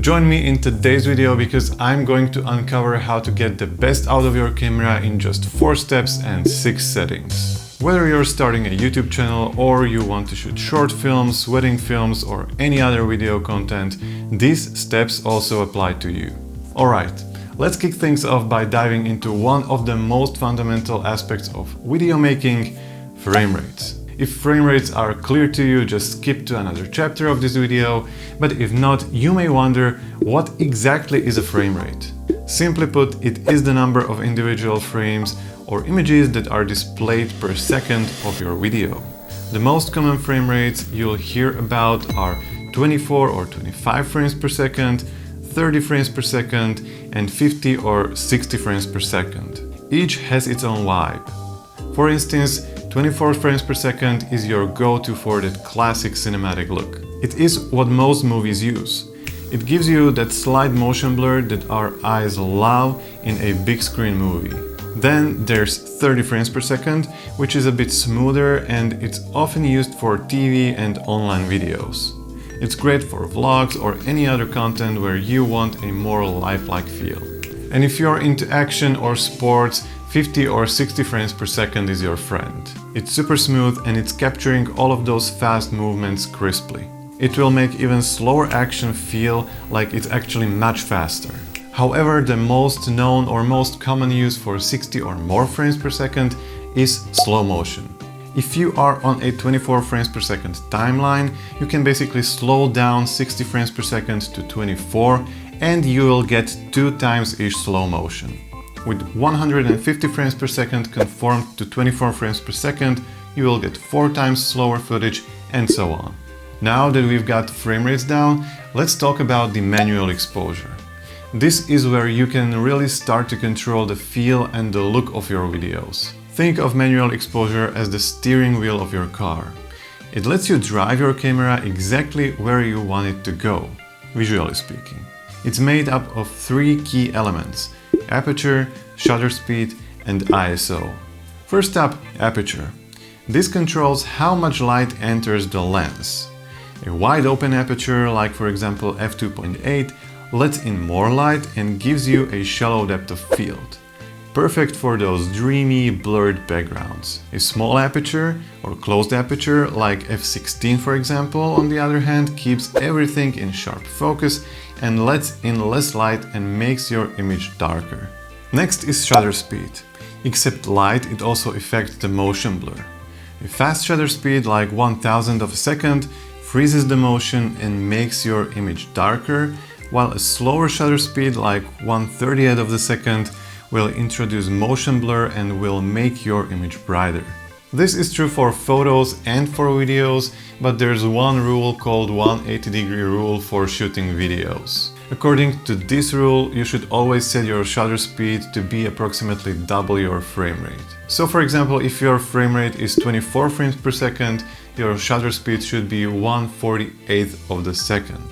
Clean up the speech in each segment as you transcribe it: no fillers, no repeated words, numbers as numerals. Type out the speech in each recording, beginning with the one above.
Join me in today's video because I'm going to uncover how to get the best out of your camera in just 4 steps and 6 settings. Whether you're starting a YouTube channel or you want to shoot short films, wedding films or any other video content, these steps also apply to you. Alright, let's kick things off by diving into one of the most fundamental aspects of video making, frame rates. If frame rates are clear to you, just skip to another chapter of this video, but if not, you may wonder what exactly is a frame rate. Simply put, it is the number of individual frames or images that are displayed per second of your video. The most common frame rates you'll hear about are 24 or 25 frames per second, 30 frames per second, and 50 or 60 frames per second. Each has its own vibe. For instance, 24 frames per second is your go-to for that classic cinematic look. It is what most movies use. It gives you that slight motion blur that our eyes love in a big screen movie. Then there's 30 frames per second, which is a bit smoother and it's often used for TV and online videos. It's great for vlogs or any other content where you want a more lifelike feel. And if you're into action or sports, 50 or 60 frames per second is your friend. It's super smooth and it's capturing all of those fast movements crisply. It will make even slower action feel like it's actually much faster. However, the most known or most common use for 60 or more frames per second is slow motion. If you are on a 24 frames per second timeline, you can basically slow down 60 frames per second to 24 and you will get 2 times-ish slow motion. With 150 frames per second conformed to 24 frames per second, you will get 4 times slower footage and so on. Now that we've got frame rates down, let's talk about the manual exposure. This is where you can really start to control the feel and the look of your videos. Think of manual exposure as the steering wheel of your car. It lets you drive your camera exactly where you want it to go, visually speaking. It's made up of 3 key elements: aperture, shutter speed, and ISO. First up, aperture. This controls how much light enters the lens. A wide open aperture, like for example f2.8, lets in more light and gives you a shallow depth of field. Perfect for those dreamy, blurred backgrounds. A small aperture or closed aperture, like f16 for example, on the other hand, keeps everything in sharp focus and lets in less light and makes your image darker. Next is shutter speed. Except light, it also affects the motion blur. A fast shutter speed like 1/1000 of a second freezes the motion and makes your image darker, while a slower shutter speed like 1/30th of the second will introduce motion blur and will make your image brighter. This is true for photos and for videos, but there's one rule called 180-degree rule for shooting videos. According to this rule, you should always set your shutter speed to be approximately double your frame rate. So for example, if your frame rate is 24 frames per second, your shutter speed should be 1/48th of the second.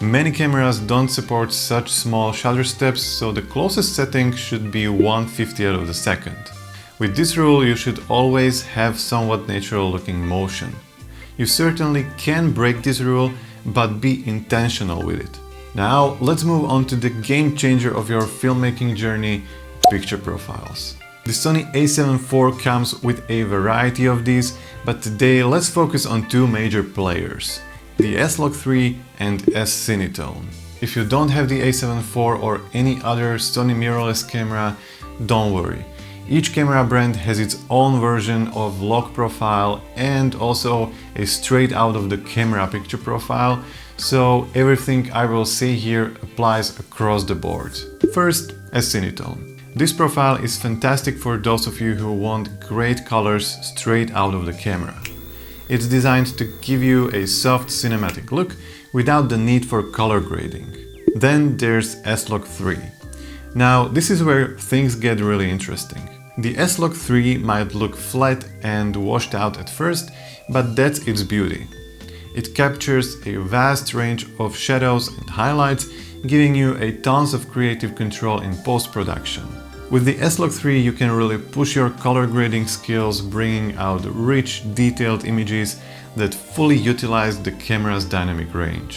Many cameras don't support such small shutter steps, so the closest setting should be 1/50th of the second. With this rule, you should always have somewhat natural looking motion. You certainly can break this rule, but be intentional with it. Now, let's move on to the game changer of your filmmaking journey, picture profiles. The Sony A7IV comes with a variety of these, but today let's focus on 2 major players, the S-Log3 and S-Cinetone. If you don't have the A7IV or any other Sony mirrorless camera, don't worry. Each camera brand has its own version of log profile and also a straight out of the camera picture profile, so everything I will say here applies across the board. First, S-Cinetone. This profile is fantastic for those of you who want great colors straight out of the camera. It's designed to give you a soft cinematic look without the need for color grading. Then there's S-Log3. Now, this is where things get really interesting. The S-Log3 might look flat and washed out at first, but that's its beauty. It captures a vast range of shadows and highlights, giving you a tons of creative control in post-production. With the S-Log3 you can really push your color grading skills, bringing out rich, detailed images that fully utilize the camera's dynamic range.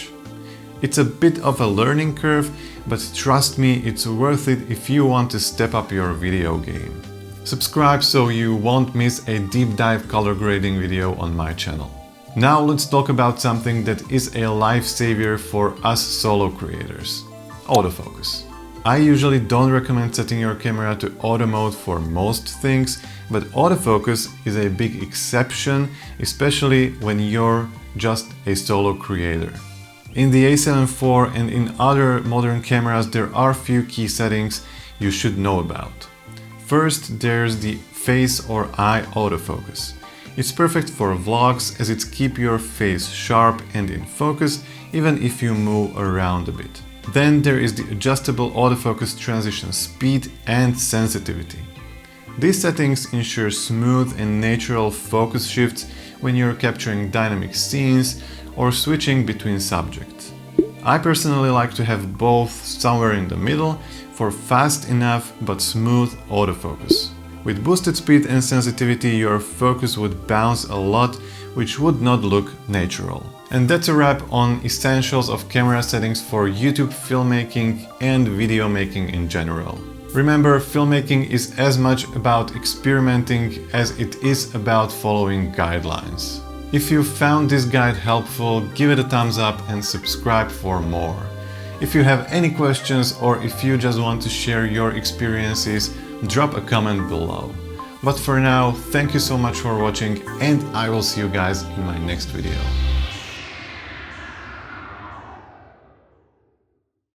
It's a bit of a learning curve, but trust me, it's worth it if you want to step up your video game. Subscribe so you won't miss a deep dive color grading video on my channel. Now let's talk about something that is a life savior for us solo creators: autofocus. I usually don't recommend setting your camera to auto mode for most things, but autofocus is a big exception, especially when you're just a solo creator. In the A7 IV and in other modern cameras there are few key settings you should know about. First, there's the face or eye autofocus. It's perfect for vlogs as it keeps your face sharp and in focus even if you move around a bit. Then there is the adjustable autofocus transition speed and sensitivity. These settings ensure smooth and natural focus shifts when you're capturing dynamic scenes or switching between subjects. I personally like to have both somewhere in the middle for fast enough but smooth autofocus. With boosted speed and sensitivity, your focus would bounce a lot, which would not look natural. And that's a wrap on essentials of camera settings for YouTube filmmaking and video making in general. Remember, filmmaking is as much about experimenting as it is about following guidelines. If you found this guide helpful, give it a thumbs up and subscribe for more. If you have any questions or if you just want to share your experiences, drop a comment below. But for now, thank you so much for watching and I will see you guys in my next video.